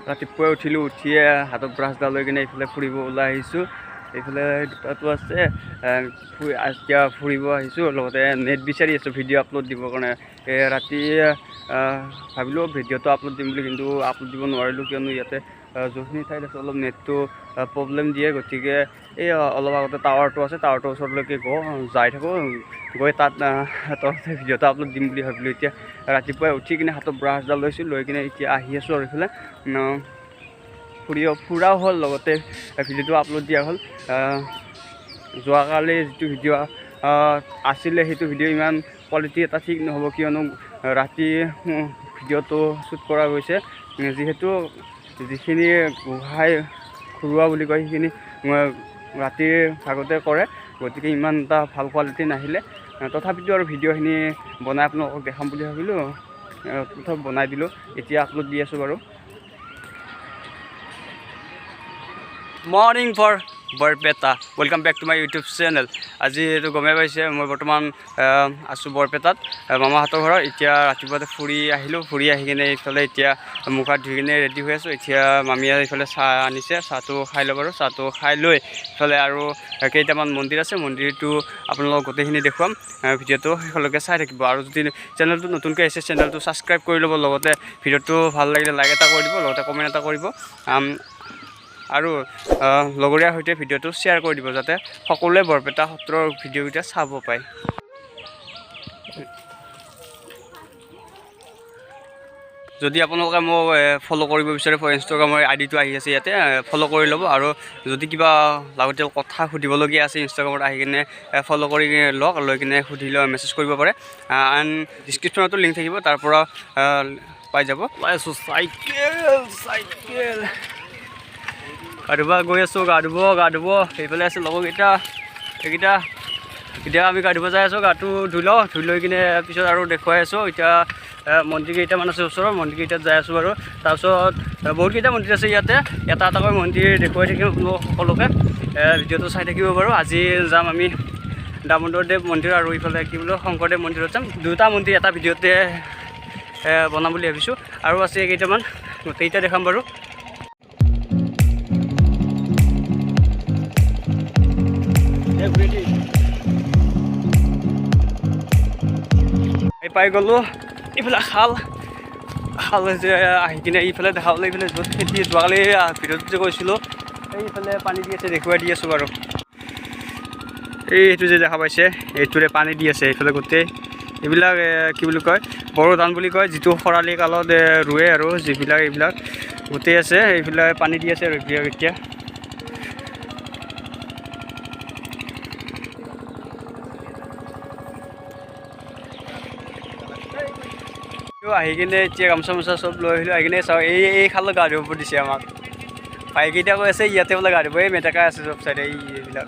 ৰাতিপুৱাই উঠিলোঁ, উঠিয়ে হাতত ব্ৰাছডাল লৈ কিনে এইফালে ফুৰিব ওলাই আহিছোঁ। এইফালে দুটাটো আছে, এতিয়া ফুৰিব আহিছোঁ, লগতে নেট বিচাৰি আছোঁ ভিডিঅ' আপলোড দিবৰ কাৰণে। ৰাতি ভাবিলোঁ ভিডিঅ'টো আপলোড দিম বুলি, কিন্তু আপলোড দিব নোৱাৰিলোঁ, কিয়নো ইয়াতে যোনখিনি ঠাইত আছে অলপ নেটটো প্ৰব্লেম দিয়ে। গতিকে এই অলপ আগতে টাৱাৰটো আছে, টাৱাৰটোৰ ওচৰলৈকে যাই থাকোঁ, গৈ তাত তলতে ভিডিঅ'টো আপলোড দিম বুলি ভাবিলোঁ। এতিয়া ৰাতিপুৱাই উঠি কিনে হাতত ব্ৰাছডাল লৈছোঁ, লৈ কিনে এতিয়া আহি আছোঁ আৰু এইফালে ফুৰাও হ'ল, লগতে ভিডিঅ'টো আপলোড দিয়া হ'ল। যোৱাকালি যিটো ভিডিঅ' আছিলে সেইটো ভিডিঅ' ইমান কোৱালিটি এটা ঠিক নহ'ব, কিয়নো ৰাতি ভিডিঅ'টো শ্বুট কৰা গৈছে। যিহেতু যিখিনি গোহাঁই ঘৰুৱা বুলি কয় সেইখিনি ৰাতিৰ ভাগতে কৰে, গতিকে ইমান এটা ভাল কোৱালিটি নাহিলে। তথাপিতো আৰু ভিডিঅ'খিনি বনাই আপোনালোকক দেখাম বুলি ভাবিলোঁ, তথাপি বনাই দিলোঁ। এতিয়া আপলোড দি আছোঁ বাৰু। Morning for Barpeta, welcome back to my YouTube channel. আজি এইটো গমেই পাইছে, মই বৰ্তমান আছোঁ বৰপেটাত, মামাহঁতৰ ঘৰত। এতিয়া ৰাতিপুৱাতে ফুৰি আহিলোঁ, ফুৰি আহি কিনে এইফালে এতিয়া মুখ হাত ধুই কিনে ৰেডি হৈ আছোঁ। এতিয়া মামীয়ে এইফালে চাহ আনিছে, চাহটো খাই ল'ব আৰু চাহটো খাই লৈ এইফালে আৰু কেইটামান মন্দিৰ আছে, মন্দিৰটো আপোনালোকক গোটেইখিনি দেখুৱাম। ভিডিঅ'টো শেষলৈকে চাই থাকিব, আৰু যদি চেনেলটো নতুনকৈ আহিছে চেনেলটো ছাবস্ক্ৰাইব কৰি ল'ব, লগতে ভিডিঅ'টো ভাল লাগিলে লাইক এটা কৰি দিব, লগতে কমেণ্ট এটা কৰিব, আৰু লগৰীয়াৰ সৈতে ভিডিঅ'টো শ্বেয়াৰ কৰি দিব, যাতে সকলোৱে বৰপেটা সত্ৰৰ ভিডিঅ'কেইটা চাব পায়। যদি আপোনালোকে মোক ফ'ল' কৰিব বিচাৰে, ইনষ্টাগ্ৰামৰ আইডিটো আহি আছে ইয়াতে, ফ'ল' কৰি ল'ব। আৰু যদি কিবা লাগতিয়াল কথা সুধিবলগীয়া আছে ইনষ্টাগ্ৰামত আহি কিনে ফ'ল' কৰি লওক, লৈ কিনে সুধিলে মেছেজ কৰিব পাৰে। ডিছক্ৰিপশ্যনতো লিংক থাকিব, তাৰ পৰা পাই যাব। পাইছোঁ চাইকেল গা ধুব গৈ আছোঁ, গা ধুব সেইফালে আছে লগৰকেইটা, সেইকেইটা এতিয়া আমি গা ধুব যাই আছোঁ। গাটো ধুই লওঁ, ধুই লৈ কিনে পিছত আৰু দেখুৱাই আছোঁ। এতিয়া মন্দিৰ কেইটামান আছে ওচৰৰ, মন্দিৰ কেইটাত যাই আছোঁ বাৰু। তাৰপিছত বহুতকেইটা মন্দিৰ আছে ইয়াতে, এটা এটাকৈ মন্দিৰ দেখুৱাই থাকিম সকলোকে, ভিডিঅ'টো চাই থাকিব বাৰু। আজি যাম আমি দামোদৰদেৱ মন্দিৰ আৰু ইফালে কি বোলো শংকৰদেৱ মন্দিৰত যাম। দুটা মন্দিৰ এটা ভিডিঅ'তে বনাম বুলি ভাবিছোঁ, আৰু আছে কেইটামান, গোটেইকেইটা দেখাম বাৰু। পাই গ'লোঁ এইফালে খাল যে আহি কিনে এইফালে দেখাবলৈ, এইফালে য'ত খেতি যোৱাকালি ভিডিঅ'ত যে কৈছিলোঁ এইফালে পানী দি আছে, দেখুৱাই দি আছোঁ বাৰু। এইটো যে দেখা পাইছে এইটোৰে পানী দি আছে, এইফালে গোটেই এইবিলাক কি বুলি কয় বড়ো ধান বুলি কয়, যিটো খৰালি কালত ৰুৱে, আৰু যিবিলাক এইবিলাক গোটেই আছে, এইবিলাক পানী দি আছে আৰু এতিয়া। আহি কিনে এতিয়া গামোচা চব লৈ আহিলোঁ, আহি কিনে চাওঁ এই খালত গা ধুব দিছে আমাক। ভাইকেইটা কৈ আছে ইয়াতে বোলে গা ধুব, এই মেটেকা আছে চব চাইডে, এইবিলাক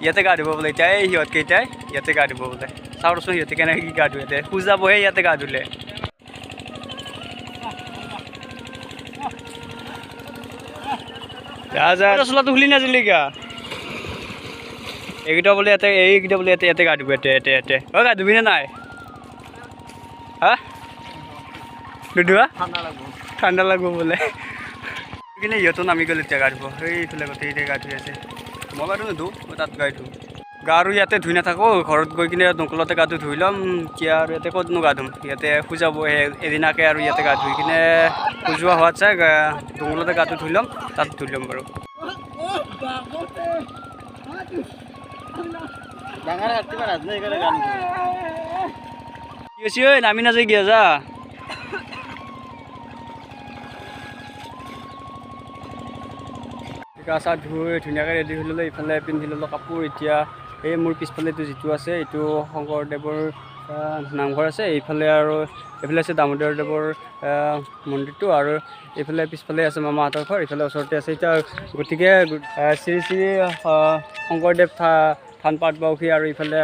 ইয়াতে গা ধুব বোলে। এতিয়া এই সিহঁতকেইটাই ইয়াতে গা ধুব বোলে। চাওঁচোন সিহঁতে কেনেকৈ কি গা ধুৱে, খোজাবহে ইয়াতে গা ধুলে। চোলাটো খুলি নাজিলি গা, এইকেইটা বোলে এইকেইটা বোলে ইয়াতে গা ধুব, ইয়াতে গা ধুবিনে নাই? হা দুধুৱা ঠাণ্ডা লাগব বোলে। কিন্তু সিহঁতো নামি গ'ল এতিয়া গা ধুব, সেইফালে গোটেইকেইটাই গা ধুই আছে। মই বাৰু নুধো, মই তাত গা ধুওঁ। গা আৰু ইয়াতে ধুই নাথাকোঁ, ঘৰত গৈ কিনে দমকলতে গাটো ধুই ল'ম। এতিয়া আৰু ইয়াতে ক'তনো গা ধুম, ইয়াতে খোজাব এদিনাকে, আৰু ইয়াতে গা ধুই কিনে খোজোৱা হোৱাত চাই দমকলতে গাটো ধুই ল'ম, তাত ধুই ল'ম বাৰু। কি হৈছে ঐ, নামি নাযায় গিয়া যা। গা চা ধুই ধুনীয়াকৈ ৰেডি হৈ ল'লোঁ, ইফালে পিন্ধি ল'লোঁ কাপোৰ। এতিয়া এই মোৰ পিছফালেটো যিটো আছে এইটো শংকৰদেৱৰ নামঘৰ আছে, এইফালে আৰু এইফালে আছে দামোদৰদেৱৰ মন্দিৰটো, আৰু এইফালে পিছফালে আছে মামাহঁতৰ ঘৰ, এইফালে ওচৰতে আছে। এতিয়া গতিকে শ্ৰী শ্ৰী শংকৰদেৱ থান পাটবাউসী আৰু ইফালে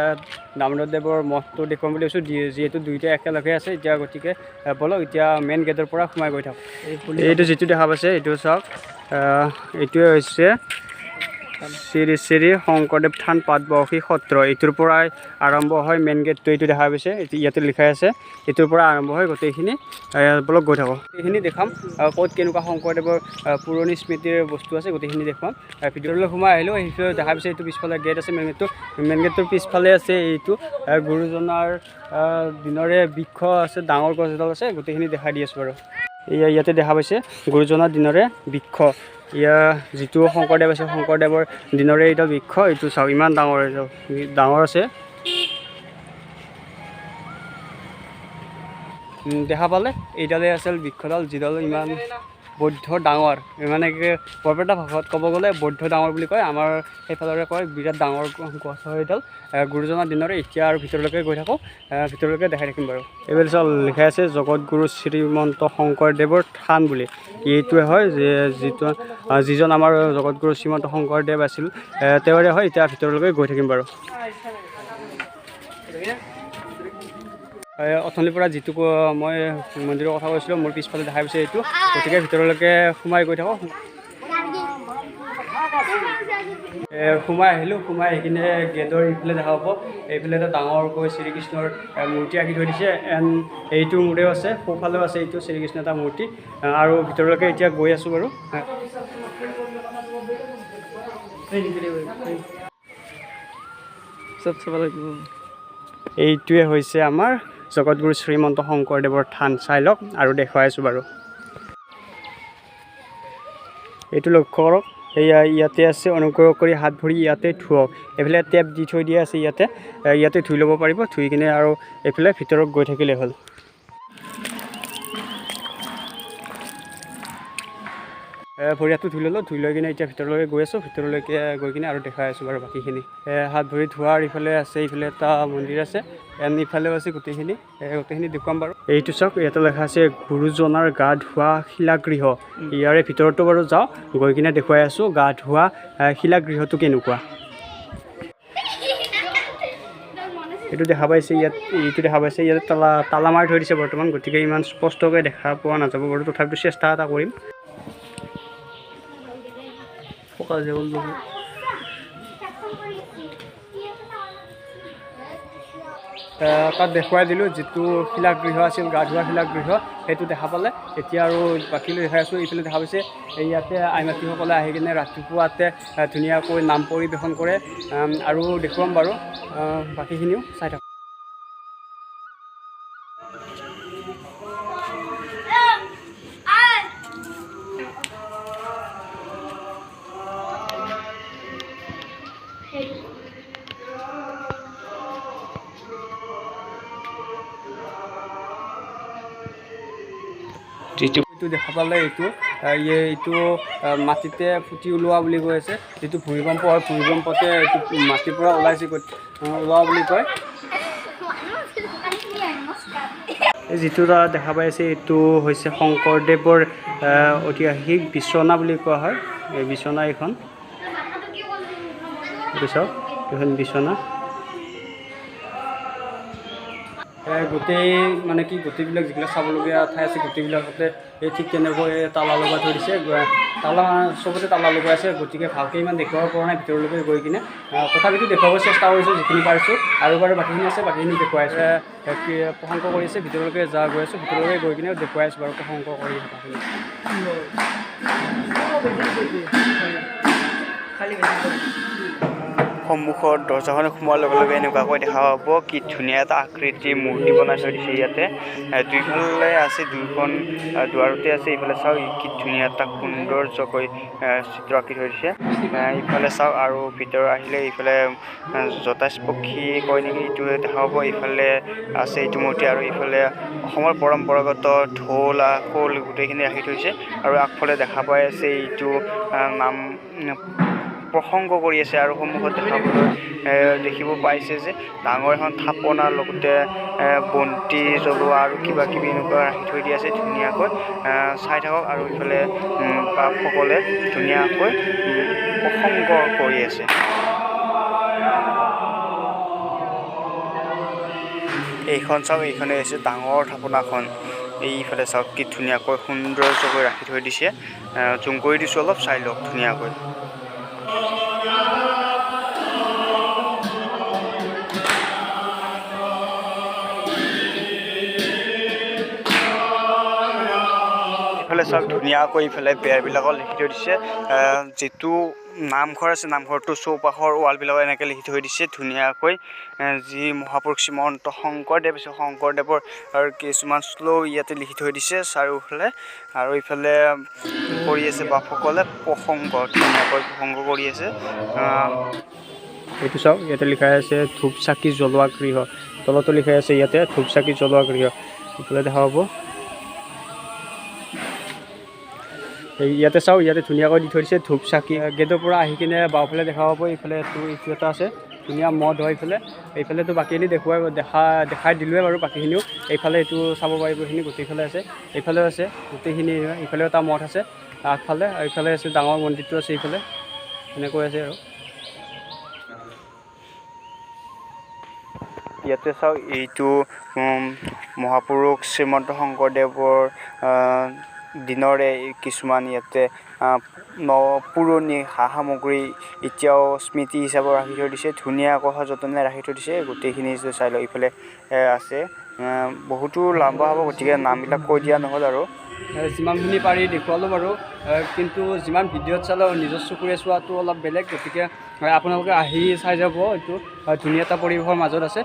দামোদৰদেৱৰ মঠটো দেখুৱাম বুলি ভাবিছোঁ, যিহেতু দুইটাই একেলগে আছে। এতিয়া গতিকে ব'লক এতিয়া মেইন গেটৰ পৰা সোমাই গৈ থাকোঁ। এইটো যিটো দেখা পাইছে এইটো চাওক, এইটোৱে হৈছে শ্ৰী শ্ৰী শংকৰদেৱ থান পাটবাউসী সত্ৰ এইটোৰ পৰাই আৰম্ভ হয় মেইন গেটটো এইটো দেখা পাইছে ইয়াতে লিখাই আছে এইটোৰ পৰা আৰম্ভ হয় গোটেইখিনি বলক গৈ থাকোঁ এইখিনি দেখাম ক'ত কেনেকুৱা শংকৰদেৱৰ পুৰণি স্মৃতিৰ বস্তু আছে গোটেইখিনি দেখুৱাম ভিতৰলৈ সোমাই আহিলোঁ সেইটো দেখা পাইছে এইটো পিছফালে গেট আছে মেইন গেটটোৰ পিছফালে আছে এইটো গুৰুজনাৰ দিনৰে বৃক্ষ আছে ডাঙৰ গছ এডাল আছে গোটেইখিনি দেখাই দি আছোঁ বাৰু ইয়াতে দেখা পাইছে গুৰুজনাৰ দিনৰে বৃক্ষ যিটো শংকৰদেৱ আছে শংকৰদেৱৰ দিনৰে এইডাল বৃক্ষ এইটো চাওক ইমান ডাঙৰ আছে দেখা পালে এইডালে আছিল বৃক্ষডাল যিডাল ইমান বৌদ্ধ ডাঙৰ মানে বৰপেটা ভাষাত ক'ব গ'লে বৌদ্ধ ডাঙৰ বুলি কয় আমাৰ সেইফালৰে কয় বিৰাট ডাঙৰ গছ হয় এইডাল গুৰুজনাৰ দিনৰে এতিয়া আৰু ভিতৰলৈকে গৈ থাকোঁ ভিতৰলৈকে দেখাই থাকিম বাৰু এইফালে চাওক লিখাই আছে জগতগুৰু শ্ৰীমন্ত শংকৰদেৱৰ থান বুলি এইটোৱে হয় যিজন আমাৰ জগতগুৰু শ্ৰীমন্ত শংকৰদেৱ আছিল তেওঁৰে হয় এতিয়া ভিতৰলৈকে গৈ থাকিম বাৰু অথনিৰ পৰা যিটো মই মন্দিৰৰ কথা কৈছিলোঁ মোৰ পিছফালে দেখা পাইছে এইটো গতিকে ভিতৰলৈকে সোমাই গৈ থাকোঁ সোমাই আহিলোঁ সোমাই আহি কিনে গেটৰ এইফালে দেখা পাব এইফালে এটা ডাঙৰকৈ শ্ৰীকৃষ্ণৰ মূৰ্তি আঁকি থৈ দিছে এইটো মোৰেও আছে সোঁফালেও আছে এইটো শ্ৰীকৃষ্ণ এটা মূৰ্তি আৰু ভিতৰলৈকে এতিয়া গৈ আছোঁ বাৰু এইটোৱে হৈছে আমাৰ জগতগুৰু শ্ৰীমন্ত শংকৰদেৱৰ থান চাই লওক আৰু দেখুৱাই আছোঁ বাৰু এইটো লক্ষ্য কৰক ইয়াতে আছে অনুগ্ৰহ কৰি হাত ভৰি ইয়াতে ধুৱক এইফালে টেপ দি থৈ দিয়া আছে ইয়াতে ধুই ল'ব পাৰিব ধুই কিনে আৰু এইফালে ভিতৰত গৈ থাকিলে হ'ল ভৰি হাতটো ধুই ল'লোঁ ধুই লৈ কিনে এতিয়া ভিতৰলৈকে গৈ আছোঁ ভিতৰলৈকে গৈ কিনে আৰু দেখাই আছোঁ বাৰু বাকীখিনি হাত ভৰি ধোৱাৰ ইফালে আছে ইফালে এটা মন্দিৰ আছে ইফালেও আছে গোটেইখিনি দেখুৱাম বাৰু এইটো চাওক ইয়াতে লেখা আছে গুৰুজনাৰ গা ধোৱা শিলাগৃহ ইয়াৰে ভিতৰতো বাৰু যাওঁ গৈ কিনে দেখুৱাই আছোঁ গা ধোৱা শিলাগৃহটো কেনেকুৱা এইটো দেখা পাইছে ইয়াতে তালা মাৰি থৈ দিছে বৰ্তমান গতিকে ইমান স্পষ্টকৈ দেখা পোৱা নাযাব বাৰু তথাপিতো চেষ্টা এটা কৰিম তাত দেখুৱাই দিলোঁ যিটো শিলাগৃহ আছিল গা ধোৱা শিলাগৃহ সেইটো দেখা পালে এতিয়া আৰু বাকীলৈ দেখাই আছোঁ এইফালে দেখা পাইছে ইয়াতে আইমাতৃসকলে আহি কিনে ৰাতিপুৱাতে ধুনীয়াকৈ নাম পৰিৱেশন কৰে আৰু দেখুৱাম বাৰু বাকীখিনিও চাই থাকক এইটো দেখা পালে এইটো মাটিতে ফুটি ওলোৱা বুলি কৈ আছে যিটো ভূমিকম্প হয় ভূমিকম্পতে এইটো মাটিৰ পৰা ওলোৱা বুলি কয় যিটো দেখা পাই আছে এইটো হৈছে শংকৰদেৱৰ ঐতিহাসিক বিচনা বুলি কোৱা হয় এই বিচনা এইখন চাওক এইখন বিচনা গোটেই মানে কি গোটেইবিলাক যিবিলাক চাবলগীয়া ঠাই আছে গোটেইবিলাকতে ঠিক তেনেকৈ তালা লগাই থৈ দিছে চবতে তালা লগাই আছে গতিকে ভালকৈ ইমান দেখুৱাব পৰা নাই ভিতৰলৈকে গৈ কিনে তথাপিতো দেখুৱাব চেষ্টা কৰিছোঁ যিখিনি পাৰিছোঁ আৰু বাৰু বাকীখিনি আছে বাকীখিনি দেখুৱাই আছে প্ৰসংগ কৰি আছে ভিতৰলৈকে গৈ আছোঁ ভিতৰলৈকে গৈ কিনে দেখুৱাই আছোঁ বাৰু প্ৰসংগ কৰি সন্মুখৰ দৰ্জাখন সোমোৱাৰ লগে লগে এনেকুৱাকৈ দেখা পাব কি ধুনীয়া এটা আকৃতিৰ মূৰ্তি বনাই থৈ দিছে ইয়াতে দুইফালে আছে দুইখন দুৱাৰতে আছে ইফালে চাওক কি ধুনীয়া এটা সৌন্দৰ্যকৈ চিত্ৰ আঁকি থৈ দিছে ইফালে চাওক আৰু ভিতৰ আহিলে ইফালে জটাইছ পক্ষী কয় নেকি এইটো দেখা পাব ইফালে আছে এইটো মূৰ্তি আৰু ইফালে অসমৰ পৰম্পৰাগত ঢোল খোল গোটেইখিনি ৰাখি থৈছে আৰু আগফালে দেখা পাই আছে এইটো নাম প্ৰসংগ কৰি আছে আৰু সন্মুখত দেখিব পাইছে যে ডাঙৰ এখন থাপনাৰ লগতে বন্তি জ্বলোৱা আৰু কিবা কিবি এনেকুৱা ৰাখি থৈ দিয়া আছে ধুনীয়াকৈ চাই থাকক আৰু ইফালে বাপসকলে ধুনীয়াকৈ প্ৰসংগ কৰি আছে এইখন চাওক এইখনে হৈছে ডাঙৰ থাপনাখন এইফালে চাওক কি ধুনীয়াকৈ সৌন্দৰ্যকৈ ৰাখি থৈ দিছে জুম কৰি দিছোঁ অলপ চাই লওক ধুনীয়াকৈ এইফালে চাওক ধুনীয়াকৈ এইফালে বেৰবিলাকত লিখি থৈ দিছে যিটো নামঘৰ আছে নামঘৰটো চৌপাশৰ ৱালবিলাকত এনেকৈ লিখি থৈ দিছে ধুনীয়াকৈ যি মহাপুৰুষ শ্ৰীমন্ত শংকৰদেৱ আছে শংকৰদেৱৰ আৰু কিছুমান শ্লোক ইয়াতে লিখি থৈ দিছে চাৰিওফালে আৰু ইফালে কৰি আছে বাপসকলে প্ৰসংগ ধুনীয়াকৈ প্ৰসংগ কৰি আছে এইটো চাওক ইয়াতে লিখা আছে ধূপ চাকি জ্বলোৱা গৃহ তলতো লিখা আছে ইয়াতে ধূপ চাকি জ্বলোৱা গৃহ ইফালে দেখা পাব ইয়াতে চাওক ইয়াতে ধুনীয়াকৈ দি থৈ দিছে ধূপ চাকি গেটৰ পৰা আহি কিনে বাওঁফালে দেখা পাব এইফালে ইটো এটা আছে ধুনীয়া মদ হয় এইফালেতো বাকীখিনি দেখাই দিলোৱে বাৰু বাকীখিনিও এইফালে এইটো চাব পাৰিব এইখিনি গোটেইফালে আছে এইফালেও আছে গোটেইখিনি ইফালেও এটা মঠ আছে আগফালে আৰু ইফালে আছে ডাঙৰ মন্দিৰটো আছে এইফালে এনেকৈ আছে আৰু ইয়াতে চাওক এইটো মহাপুৰুষ শ্ৰীমন্ত শংকৰদেৱৰ দিনৰে কিছুমান ইয়াতে পুৰণি সা সামগ্ৰী এতিয়াও স্মৃতি হিচাপে ৰাখি থৈ দিছে ধুনীয়াকৈ সযতনে ৰাখি থৈ দিছে গোটেইখিনি চাই লওক ইফালে আছে বহুতো লম্বা হ'ব গতিকে নামবিলাক কৈ দিয়া নহ'ল আৰু যিমানখিনি পাৰি দেখুৱালোঁ বাৰু কিন্তু যিমান ভিডিঅ'ত চালেও নিজৰ চকুৰে চোৱাটো অলপ বেলেগ গতিকে আপোনালোকে আহি চাই যাব এইটো ধুনীয়া এটা পৰিৱেশৰ মাজত আছে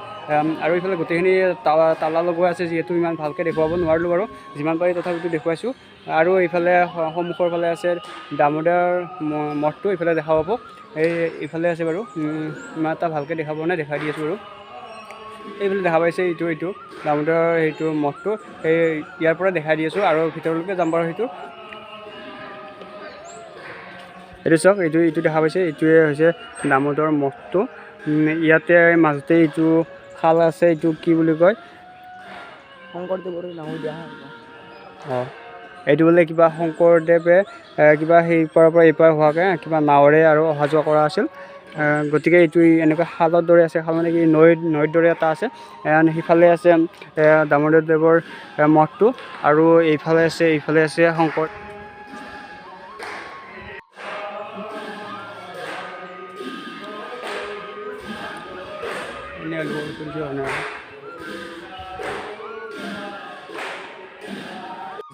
আৰু এইফালে গোটেইখিনি তালা লগোৱা আছে যিহেতু ইমান ভালকৈ দেখুৱাব নোৱাৰিলোঁ বাৰু যিমান পাৰি তথাপিতো দেখুৱাইছোঁ আৰু এইফালে সন্মুখৰ ফালে আছে দামোদৰ মঠটো এইফালে দেখা পাব এইফালে আছে বাৰু ইমান এটা ভালকৈ দেখাব নাই দেখাই দি আছোঁ বাৰু এইফালে দেখা পাইছে এইটো দামোদৰ সেইটো মঠটো ইয়াৰ পৰা দেখাই দি আছোঁ আৰু ভিতৰলৈকে যাম বাৰু সেইটো এইটো চাওক এইটো দেখা পাইছে এইটোৱে হৈছে দামোদৰ মঠটো ইয়াতে মাজতে এইটো খাল আছে এইটো কি বুলি কয় শংকৰদেৱৰ নামো দিয়া হয় এইটো বোলে কিবা শংকৰদেৱে কিবা সেইপাৰৰ পৰা এইপাৰ হোৱাকৈ কিবা নাৱেৰে আৰু অহা যোৱা কৰা আছিল গতিকে এইটো এনেকুৱা খালৰ দৰে আছে খাল মানে কি নৈৰ দৰে এটা আছে সিফালে আছে দামোদৰদেৱৰ মঠটো আৰু এইফালে আছে শংকৰ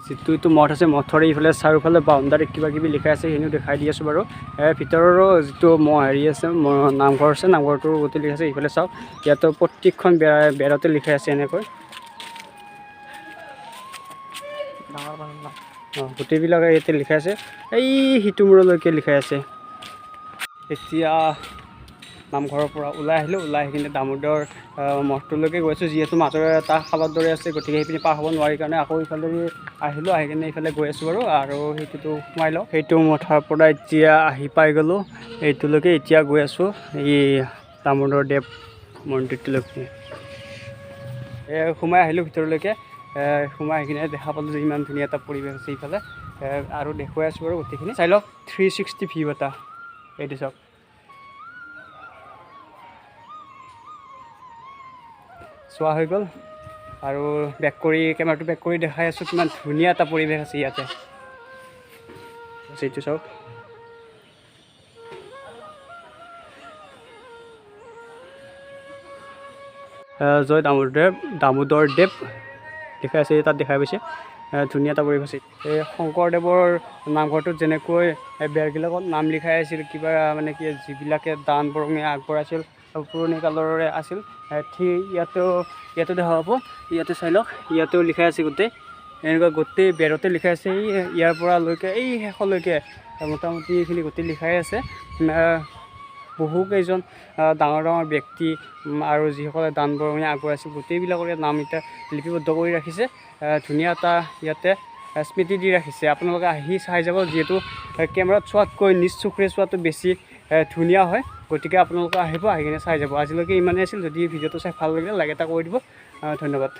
যিটো এইটো মঠ আছে মঠৰ এইফালে চাৰিওফালে বাউণ্ডাৰীত কিবা কিবি লিখা আছে সেইখিনিও দেখাই দি আছোঁ বাৰু ভিতৰৰো যিটো হেৰি আছে নামঘৰ আছে নামঘৰটোৰ গোটেই লিখা আছে এইফালে চাওক ইয়াতো প্ৰত্যেকখন বেৰতে লিখা আছে এনেকৈ গোটেইবিলাক ইয়াতে লিখা আছে এই সিটো মূৰলৈকে লিখা আছে এতিয়া নামঘৰৰ পৰা ওলাই আহিলোঁ ওলাই আহি কিনে দামোদৰ মঠটোলৈকে গৈছোঁ যিহেতু মাজৰ এটা খালৰ দৰে আছে গতিকে সেইপিনি পাৰ হ'ব নোৱাৰি কাৰণে আকৌ ইফালে আহিলোঁ আহি কিনে এইফালে গৈ আছোঁ বাৰু আৰু সেইটোতো সোমাই লওঁ সেইটো মঠৰ পৰা এতিয়া আহি পাই গ'লোঁ এইটোলৈকে এতিয়া গৈ আছোঁ এই দামোদৰ দেৱ মন্দিৰটোলৈকে সোমাই আহিলোঁ ভিতৰলৈকে সোমাই আহি কিনে দেখা পালোঁ যে ইমান ধুনীয়া এটা পৰিৱেশ আছে এইফালে আৰু দেখুৱাই আছোঁ বাৰু গোটেইখিনি চাই লওক 360 ভিউ এটা এইটো চাওক চোৱা হৈ গ'ল আৰু কেমেৰাটো বেক কৰি দেখাই আছোঁ কিমান ধুনীয়া এটা পৰিৱেশ আছে ইয়াতে এইটো চাওক জয় দামোদৰ দেৱ দেখাই আছে তাত দেখাই পাইছে ধুনীয়া এটা পৰিৱেশ আছে এই শংকৰদেৱৰ নামঘৰটোত যেনেকৈ বেৰবিলাকত নাম লিখাই আছিল কিবা মানে কি যিবিলাকে দান বৰঙণি আগবঢ়াইছিল পুৰণি কালৰে আছিল ঠিক ইয়াতো দেখা পাব ইয়াতে চাই লওক ইয়াতেও লিখাই আছে গোটেই এনেকুৱা গোটেই বেৰতে লিখাই আছে ইয়াৰ পৰা লৈকে এই শেষলৈকে মোটামুটি এইখিনি গোটেই লিখাই আছে বহুকেইজন ডাঙৰ ব্যক্তি আৰু যিসকলে দান বৰঙণি আগবঢ়াইছিল গোটেইবিলাকৰ ইয়াত নাম এতিয়া লিপিবদ্ধ কৰি ৰাখিছে ধুনীয়া এটা ইয়াতে স্মৃতি দি ৰাখিছে আপোনালোকে আহি চাই যাব যিহেতু কেমেৰাত চোৱাতকৈ নিজ চকুৰে চোৱাটো বেছি ধুনীয়া হয় গতিকে আপোনালোকে আহি কিনে চাই যাব আজিলৈকে ইমানেই আছিল যদি ভিডিঅ'টো চাই ভাল লাগিলে লাইক এটা কৰি দিব ধন্যবাদ